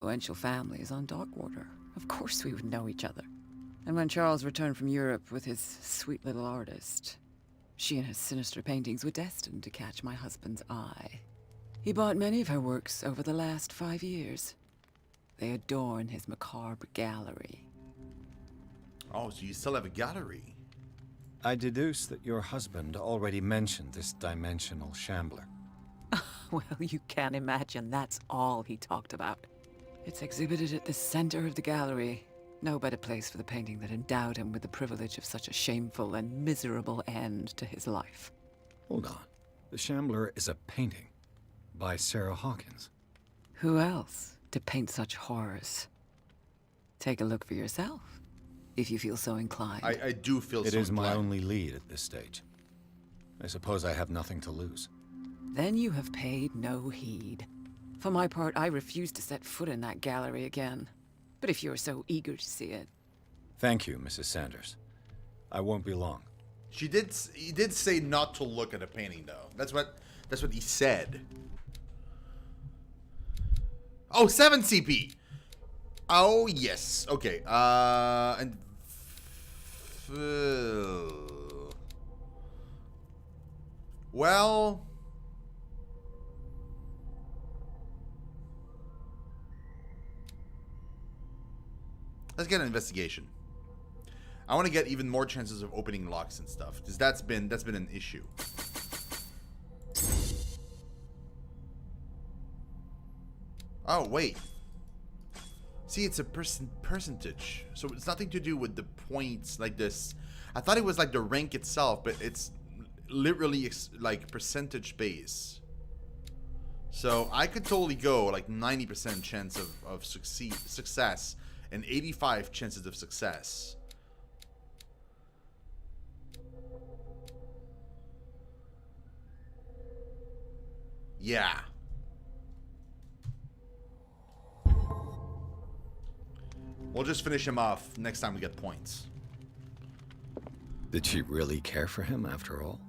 influential families on Darkwater. Of course we would know each other. And when Charles returned from Europe with his sweet little artist, she and his sinister paintings were destined to catch my husband's eye. He bought many of her works over the last 5 years. They adorn his macabre gallery. Oh, so you still have a gallery? I deduce that your husband already mentioned this dimensional shambler. Well, you can't imagine that's all he talked about. It's exhibited at the center of the gallery. No better place for the painting that endowed him with the privilege of such a shameful and miserable end to his life. Hold on. The shambler is a painting by Sarah Hawkins. Who else to paint such horrors? Take a look for yourself, if you feel so inclined. I do feel so inclined. It is my only lead at this stage. I suppose I have nothing to lose. Then you have paid no heed. For my part, I refuse to set foot in that gallery again. But if you're so eager to see it... Thank you, Mrs. Sanders. I won't be long. He did say not to look at a painting, though. That's what he said. Oh, 7 CP. Oh, yes. Okay. And well, let's get an investigation. I want to get even more chances of opening locks and stuff, because that's been an issue. Oh, wait. See, it's a percentage. So it's nothing to do with the points like this. I thought it was like the rank itself, but it's literally like percentage base. So I could totally go like 90% chance of success and 85 chances of success. Yeah. We'll just finish him off next time we get points. Did she really care for him after all?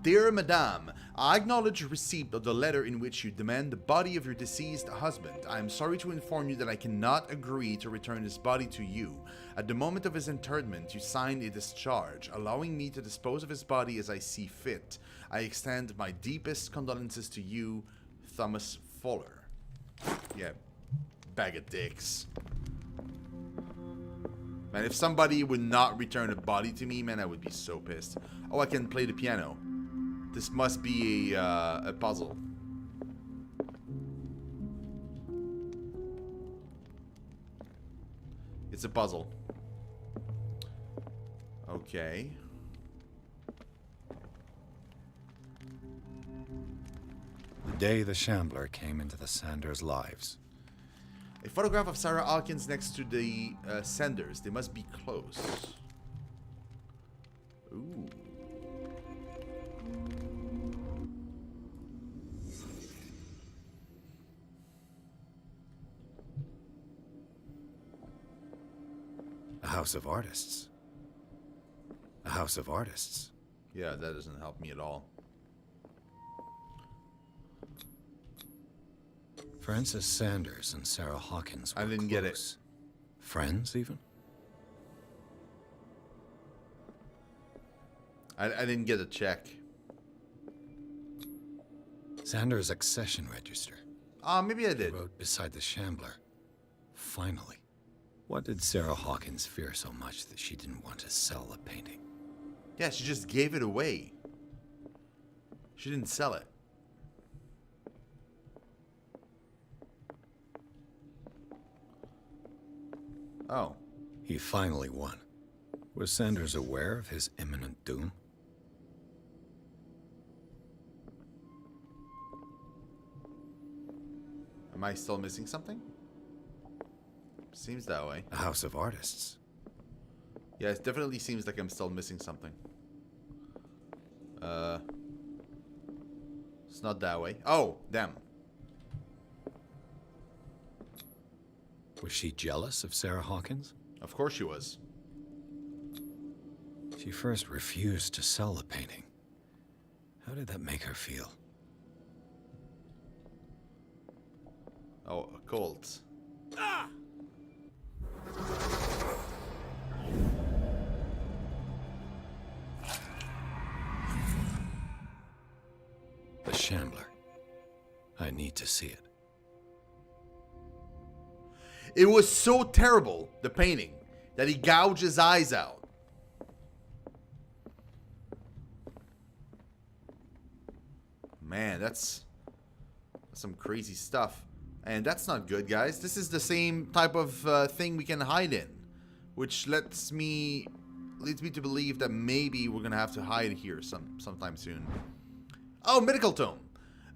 Dear Madame, I acknowledge receipt of the letter in which you demand the body of your deceased husband. I am sorry to inform you that I cannot agree to return his body to you. At the moment of his interment, you signed a discharge, allowing me to dispose of his body as I see fit. I extend my deepest condolences to you, Thomas Fuller. Yeah, bag of dicks. Man, if somebody would not return a body to me, man, I would be so pissed. Oh, I can play the piano. This must be a puzzle. It's a puzzle. Okay. The day the shambler came into the Sanders' lives. A photograph of Sarah Hawkins next to the Sanders. They must be close. Ooh. A house of artists. A house of artists. Yeah, that doesn't help me at all. Francis Sanders and Sarah Hawkins were I didn't get it. Friends, even? I didn't get a check. Sanders' accession register. Maybe I did. He wrote beside the shambler. Finally. What did Sarah Hawkins fear so much that she didn't want to sell the painting? Yeah, she just gave it away. She didn't sell it. Oh. He finally won. Was Sanders aware of his imminent doom? Am I still missing something? Seems that way. A house of artists. Yeah, it definitely seems like I'm still missing something. It's not that way. Oh, damn. Was she jealous of Sarah Hawkins? Of course she was. She first refused to sell the painting. How did that make her feel? Oh, Colt. The Shambler. I need to see it. It was so terrible, the painting, that he gouged his eyes out. Man, that's some crazy stuff. And that's not good, guys. This is the same type of thing we can hide in. Which leads me to believe that maybe we're going to have to hide here sometime soon. Oh, Medical Tome.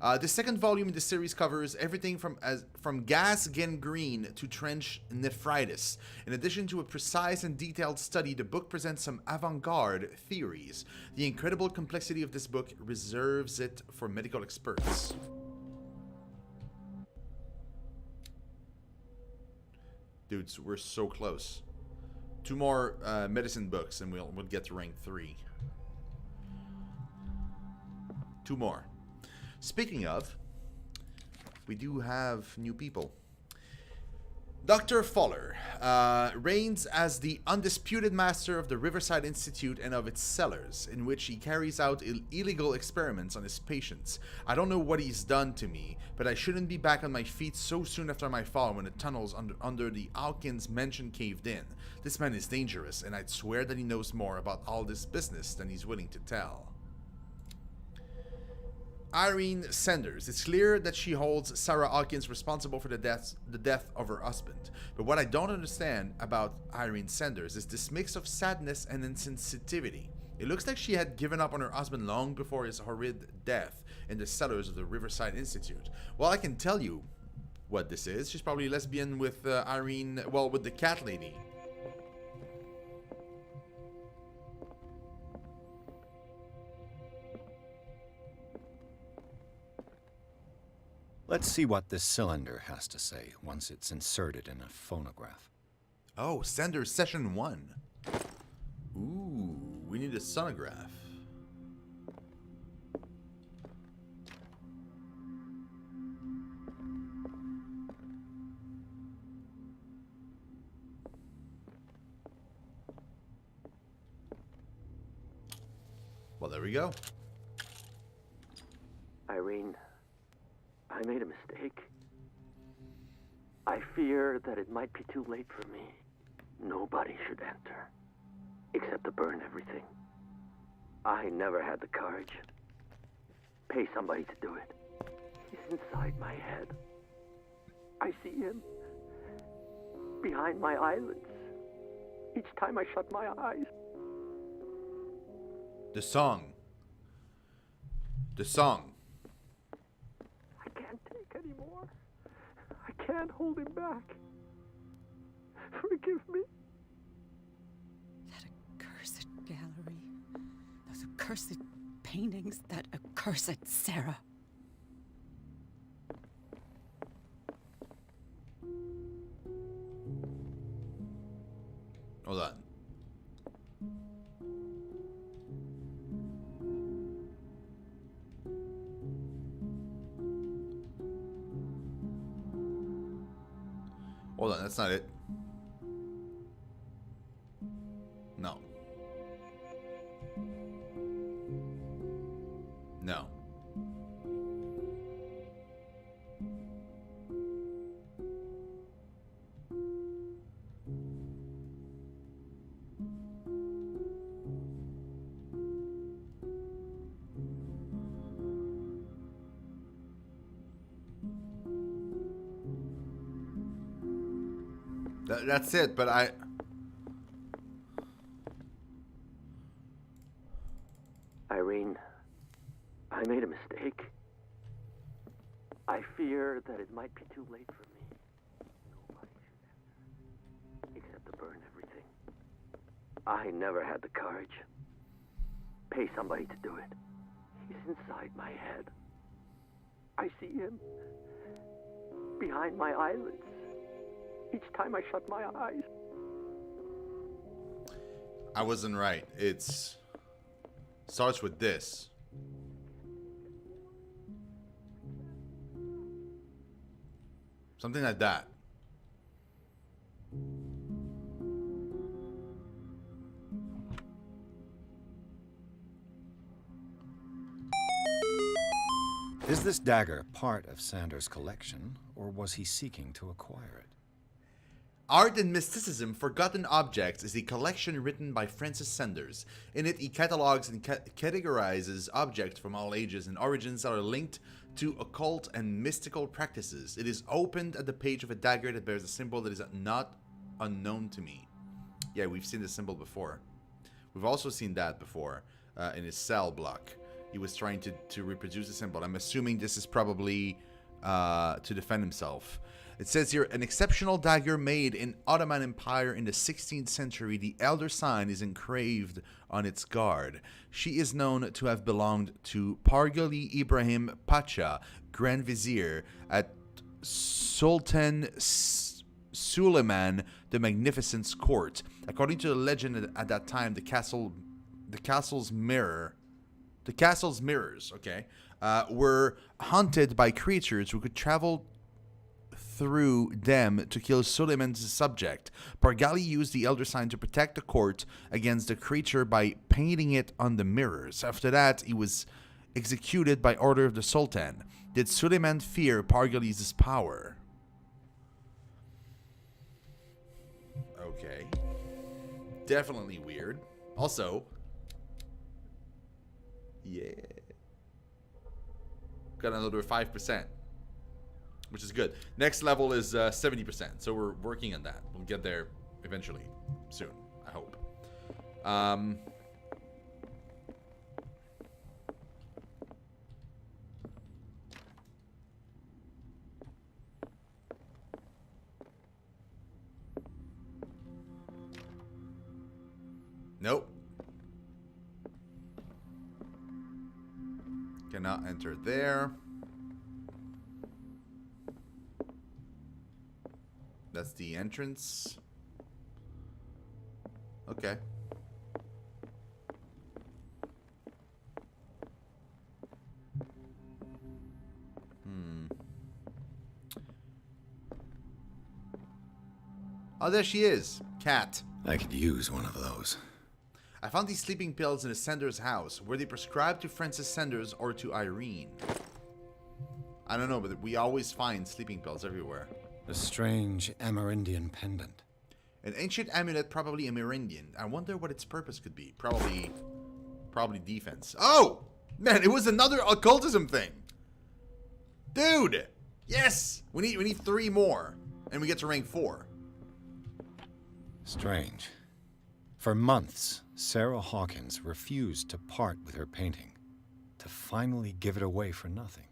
The second volume in the series covers everything from gas gangrene to trench nephritis. In addition to a precise and detailed study, the book presents some avant-garde theories. The incredible complexity of this book reserves it for medical experts. Dudes, we're so close. 2 more medicine books and we'll get to rank 3. 2 more. Speaking of, we do have new people. Dr. Fuller reigns as the undisputed master of the Riverside Institute and of its cellars, in which he carries out illegal experiments on his patients. I don't know what he's done to me, but I shouldn't be back on my feet so soon after my fall when the tunnels under the Alkins mansion caved in. This man is dangerous, and I'd swear that he knows more about all this business than he's willing to tell. Irene Sanders. It's clear that she holds Sarah Hawkins responsible for the death of her husband. But what I don't understand about Irene Sanders is this mix of sadness and insensitivity. It looks like she had given up on her husband long before his horrid death in the cellars of the Riverside Institute. Well, I can tell you what this is. She's probably lesbian with Irene, well, with the cat lady. Let's see what this cylinder has to say once it's inserted in a phonograph. Oh, Sanders Session 1. Ooh, we need a sonograph. Well, there we go. Irene, I made a mistake. I fear that it might be too late for me. Nobody should enter, except to burn everything. I never had the courage. Pay somebody to do it. He's inside my head. I see him behind my eyelids each time I shut my eyes. The song. The song. I can't take anymore. I can't hold him back. Forgive me. That accursed gallery. Those accursed paintings. That accursed Sarah. Hold on. Hold on, that's not it. No. No. That's it, but Irene, I made a mistake. I fear that it might be too late for me. Nobody should enter, except to burn everything. I never had the courage. Pay somebody to do it. He's inside my head. I see him behind my eyelids each time I shut my eyes. I wasn't right. It's starts with this. Something like that. Is this dagger part of Sanders' collection, or was he seeking to acquire it? Art and Mysticism, Forgotten Objects is a collection written by Francis Sanders. In it, he catalogs and categorizes objects from all ages and origins that are linked to occult and mystical practices. It is opened at the page of a dagger that bears a symbol that is not unknown to me. Yeah, we've seen this symbol before. We've also seen that before in his cell block. He was trying to reproduce the symbol. I'm assuming this is probably to defend himself. It says here, an exceptional dagger made in Ottoman Empire in the 16th century. The elder sign is engraved on its guard. She is known to have belonged to Pargali Ibrahim Pacha, Grand Vizier at Sultan Suleiman the Magnificent's court. According to the legend at that time, the castle's mirrors, okay, were haunted by creatures who could travel through them to kill Suleiman's subject. Pargali used the elder sign to protect the court against the creature by painting it on the mirrors. After that, he was executed by order of the Sultan. Did Suleiman fear Pargali's power? Okay. Definitely weird. Also, yeah. Got another 5%. Which is good. Next level is 70%. So we're working on that. We'll get there eventually. Soon. I hope. Nope. Cannot enter there. That's the entrance. Okay. Oh, there she is. Cat. I could use one of those. I found these sleeping pills in a Sanders house. Were they prescribed to Francis Sanders or to Irene? I don't know, but we always find sleeping pills everywhere. A strange Amerindian pendant. An ancient amulet, probably Amerindian. I wonder what its purpose could be. Probably defense. Oh! Man, it was another occultism thing. Dude! Yes! We need 3 more. And we get to rank 4. Strange. For months, Sarah Hawkins refused to part with her painting, to finally give it away for nothing.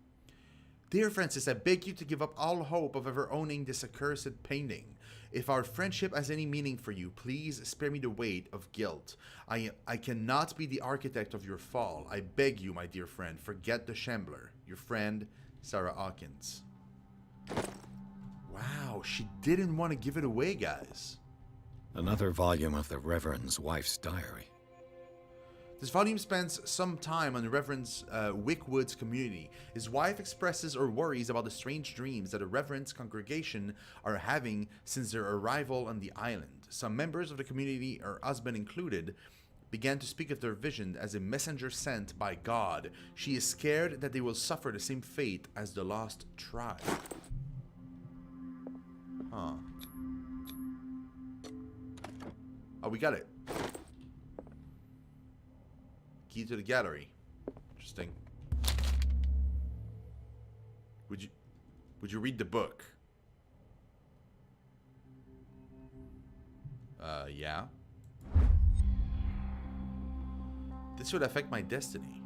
Dear Francis, I beg you to give up all hope of ever owning this accursed painting. If our friendship has any meaning for you, please spare me the weight of guilt. I cannot be the architect of your fall. I beg you, my dear friend, forget the Shambler. Your friend, Sarah Hawkins. Wow, she didn't want to give it away, guys. Another volume of the Reverend's wife's diary. This volume spends some time on the Reverend's Wickwood's community. His wife expresses her worries about the strange dreams that the Reverend's congregation are having since their arrival on the island. Some members of the community, her husband included, began to speak of their vision as a messenger sent by God. She is scared that they will suffer the same fate as the lost tribe. Huh. Oh, we got it. Key to the gallery. Interesting. Would you read the book? Yeah. This would affect my destiny.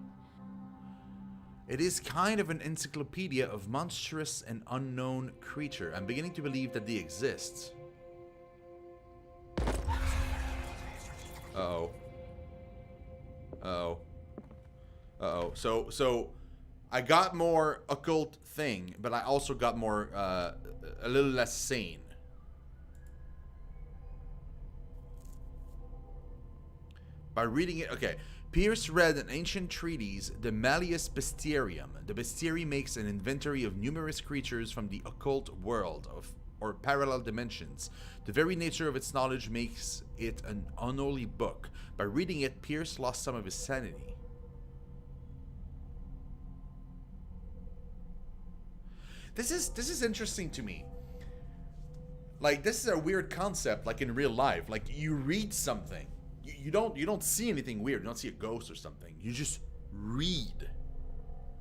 It is kind of an encyclopedia of monstrous and unknown creature. I'm beginning to believe that they exist. Uh-oh. Uh-oh. Uh-oh. So I got more occult thing, but I also got more, a little less sane. By reading it, okay. Pierce read an ancient treatise, the Malleus Bestiarium. The bestiary makes an inventory of numerous creatures from the occult world or parallel dimensions. The very nature of its knowledge makes it an unholy book. By reading it, Pierce lost some of his sanity. This is interesting to me. Like, this is a weird concept, like in real life. Like, you read something. You don't see anything weird. You don't see a ghost or something. You just read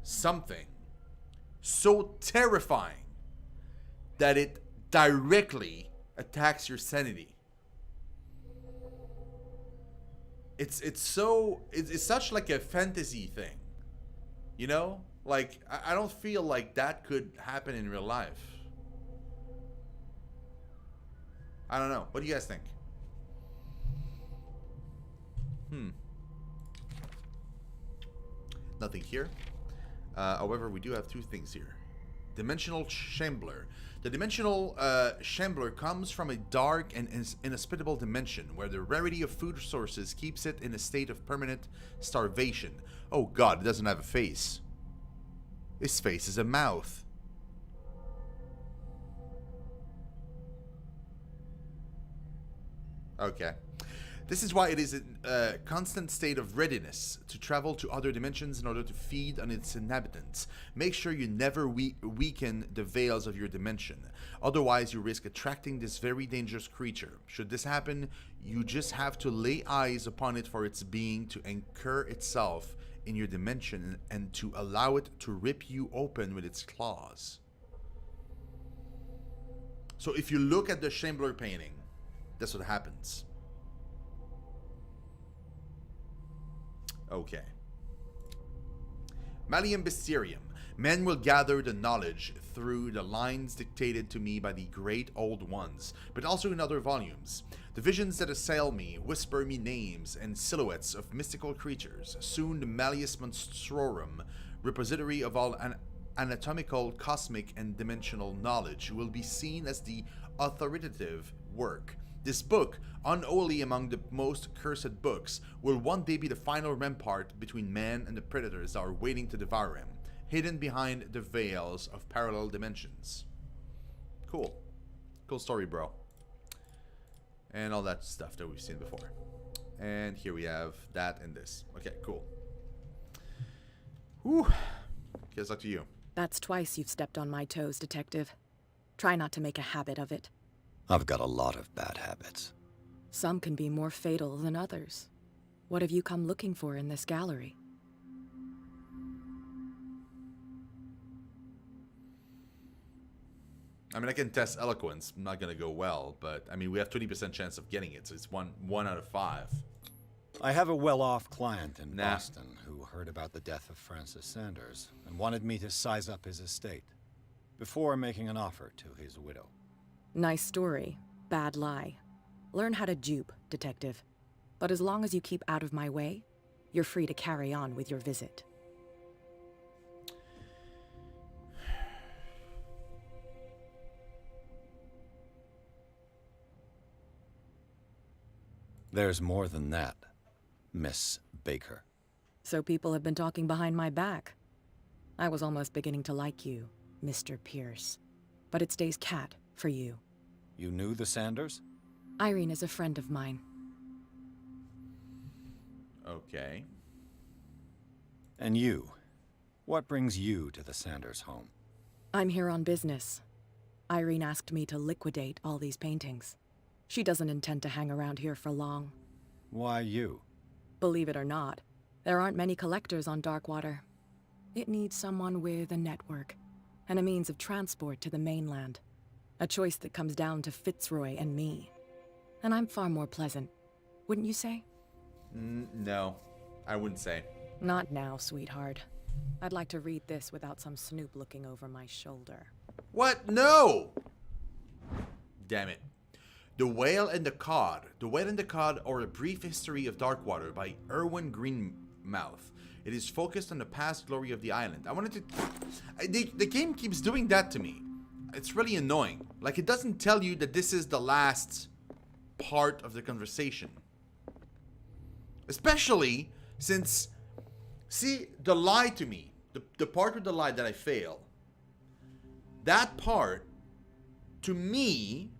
something so terrifying that it directly attacks your sanity. It's such like a fantasy thing, you know? Like, I don't feel like that could happen in real life. I don't know. What do you guys think? Nothing here. However, we do have two things here. Dimensional Shambler. The Dimensional Shambler comes from a dark and inhospitable dimension where the rarity of food sources keeps it in a state of permanent starvation. Oh god, it doesn't have a face. His face is a mouth. Okay. This is why it is a constant state of readiness to travel to other dimensions in order to feed on its inhabitants. Make sure you never weaken the veils of your dimension. Otherwise, you risk attracting this very dangerous creature. Should this happen, you just have to lay eyes upon it for its being to anchor itself in your dimension and to allow it to rip you open with its claws. So if you look at the Shambler painting, that's what happens. Okay. Malleus Bestiarium. Men will gather the knowledge through the lines dictated to me by the great old ones, but also in other volumes. The visions that assail me whisper me names and silhouettes of mystical creatures. Soon the Malleus Monstrorum, repository of all anatomical, cosmic, and dimensional knowledge, will be seen as the authoritative work. This book, unholy among the most cursed books, will one day be the final rampart between man and the predators that are waiting to devour him, hidden behind the veils of parallel dimensions. Cool. Cool story, bro. And all that stuff that we've seen before. And here we have that and this. Okay, cool. Whew. Guess up to you. That's twice you've stepped on my toes, Detective. Try not to make a habit of it. I've got a lot of bad habits. Some can be more fatal than others. What have you come looking for in this gallery? I mean, I can test eloquence. I'm not gonna go well, but I mean, we have 20% chance of getting it, so it's one out of 5. I have a well-off client in Boston who heard about the death of Francis Sanders and wanted me to size up his estate before making an offer to his widow. Nice story. Bad lie. Learn how to dupe, Detective. But as long as you keep out of my way, you're free to carry on with your visit. There's more than that, Miss Baker. So people have been talking behind my back. I was almost beginning to like you, Mr. Pierce. But it stays cat for you. You knew the Sanders? Irene is a friend of mine. Okay. And you? What brings you to the Sanders home? I'm here on business. Irene asked me to liquidate all these paintings. She doesn't intend to hang around here for long. Why you? Believe it or not, there aren't many collectors on Darkwater. It needs someone with a network and a means of transport to the mainland. A choice that comes down to Fitzroy and me. And I'm far more pleasant, wouldn't you say? No, I wouldn't say. Not now, sweetheart. I'd like to read this without some snoop looking over my shoulder. What? No! Damn it. The Whale and the Cod. The Whale and the Cod, or A Brief History of Darkwater by Erwin Greenmouth. It is focused on the past glory of the island. I wanted to... The game keeps doing that to me. It's really annoying. Like, it doesn't tell you that this is the last part of the conversation. Especially Since, see, the lie to me, the part with the lie that I fail, that part, to me,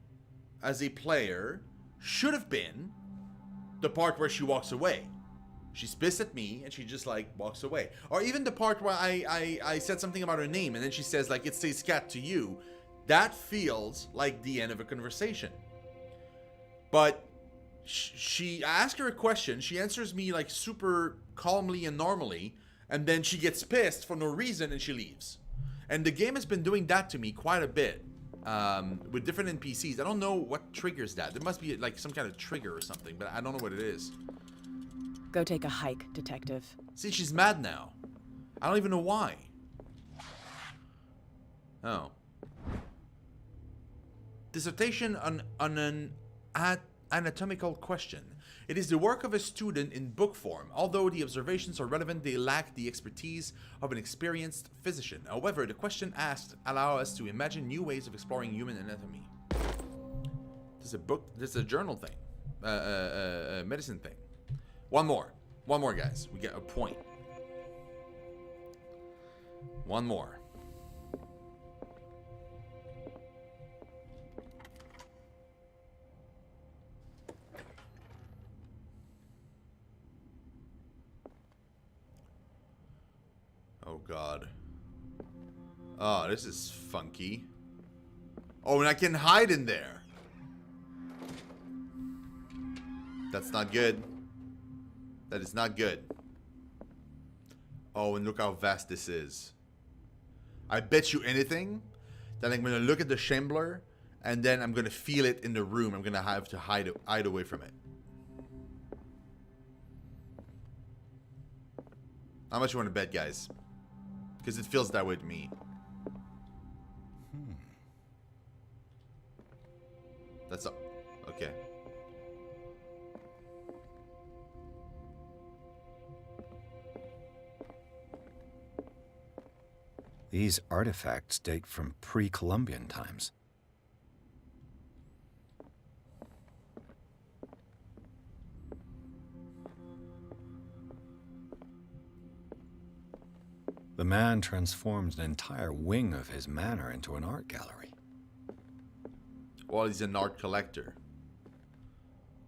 as a player, should have been the part where she walks away. She's pissed at me and she just like walks away. Or even the part where I said something about her name and then she says like, it says cat to you. That feels like the end of a conversation. But I ask her a question, she answers me like super calmly and normally, and then she gets pissed for no reason and she leaves. And the game has been doing that to me quite a bit. With different NPCs. I don't know what triggers that. There must be like some kind of trigger or something, but I don't know what it is. Go take a hike, Detective. See, she's mad now. I don't even know why. Oh. Dissertation on an anatomical question. It is the work of a student in book form. Although the observations are relevant, they lack the expertise of an experienced physician. However, the question asked allow us to imagine new ways of exploring human anatomy. This is a book. This is a journal thing, a medicine thing. One more, guys. We get a point. One more. Oh god. Oh, this is funky. Oh, and I can hide in there. That's not good. That is not good. Oh, and look how vast this is. I bet you anything that I'm going to look at the Shambler and then I'm going to feel it in the room. I'm going to have to hide away from it. How much you want to bet, guys? Because it feels that way to me. That's up. Okay. These artifacts date from pre-Columbian times. The man transforms an entire wing of his manor into an art gallery. Well, he's an art collector.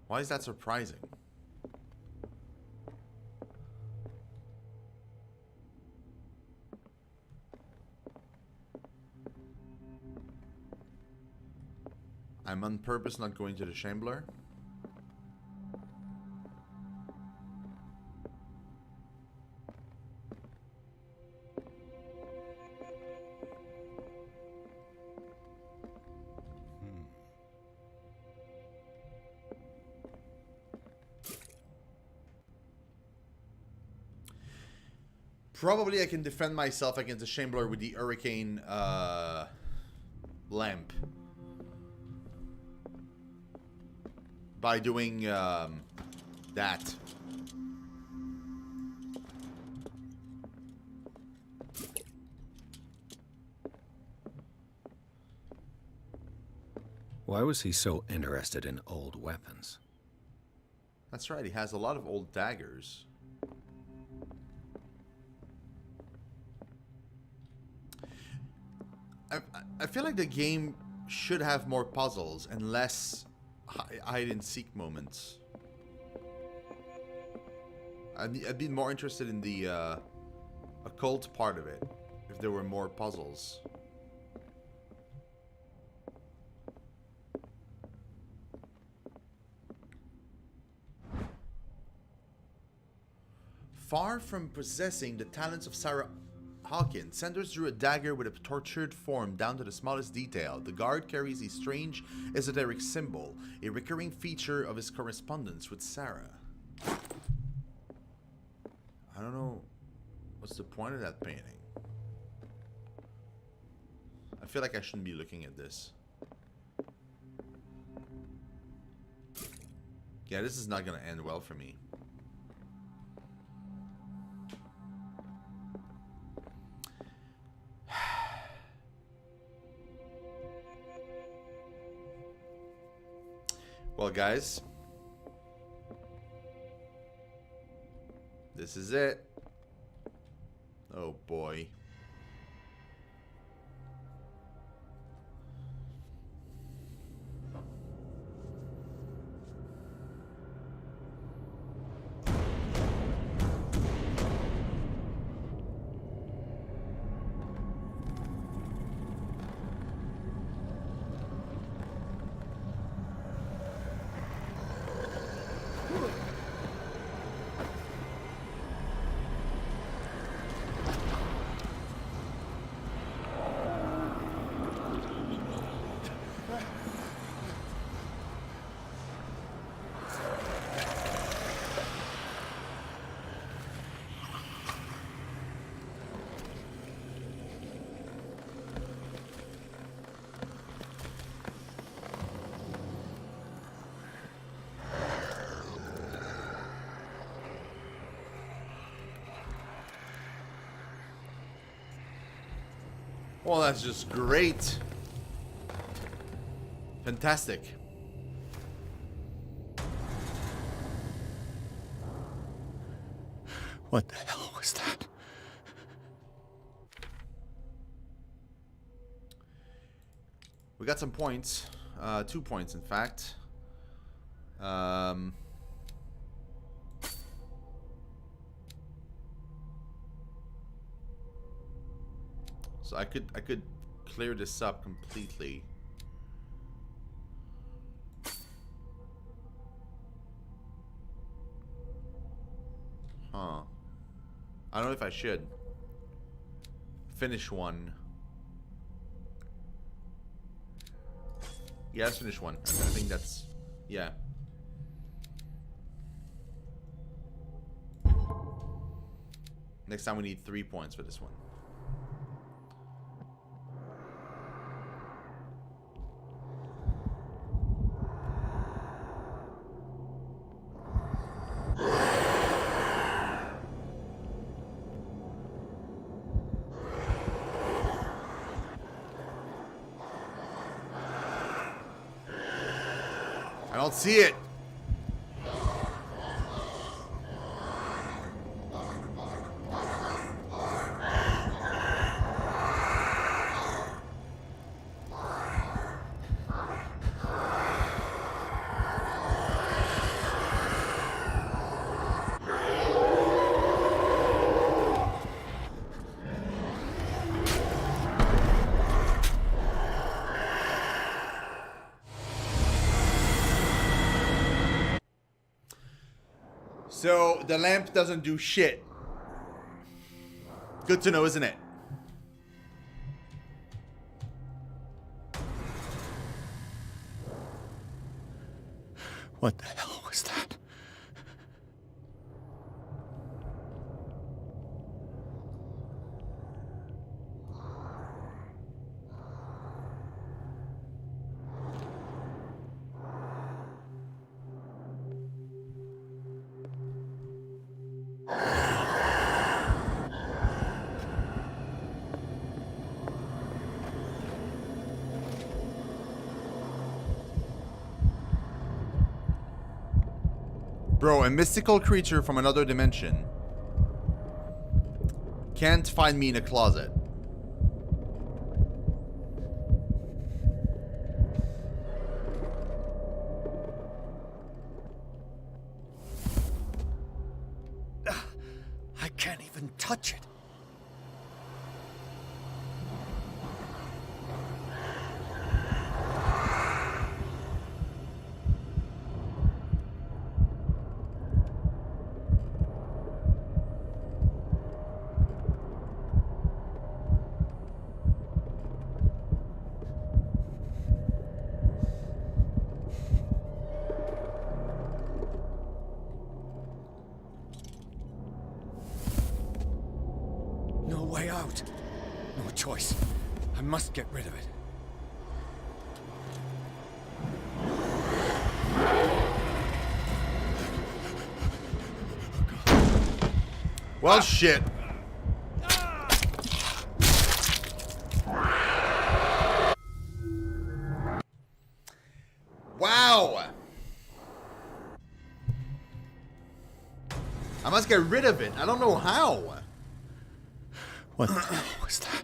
Why is that surprising? I'm on purpose not going to the Shambler. Probably I can defend myself against the Shambler with the Hurricane lamp. By doing that. Why was he so interested in old weapons? That's right, he has a lot of old daggers. I feel like the game should have more puzzles and less hide and seek moments. I'd be more interested in the occult part of it if there were more puzzles. Far from possessing the talents of Sarah Hawkins, Sanders drew a dagger with a tortured form down to the smallest detail. The guard carries a strange esoteric symbol, a recurring feature of his correspondence with Sarah. I don't know what's the point of that painting. I feel like I shouldn't be looking at this. Yeah, this is not gonna end well for me. Well, guys, This is it. Oh boy. Well, that's just great. Fantastic. What the hell was that? We got some points. 2 points, in fact. So I could clear this up completely. Huh. I don't know if I should. Finish one. Yeah, let's finish one. I think that's... yeah. Next time we need 3 points for this one. I don't see it. So, the lamp doesn't do shit. Good to know, isn't it? What the hell was that? Bro, a mystical creature from another dimension can't find me in a closet. I can't even touch it. No way out. No choice. I must get rid of it. Well, shit. Wow. I must get rid of it. I don't know how. What the hell was that?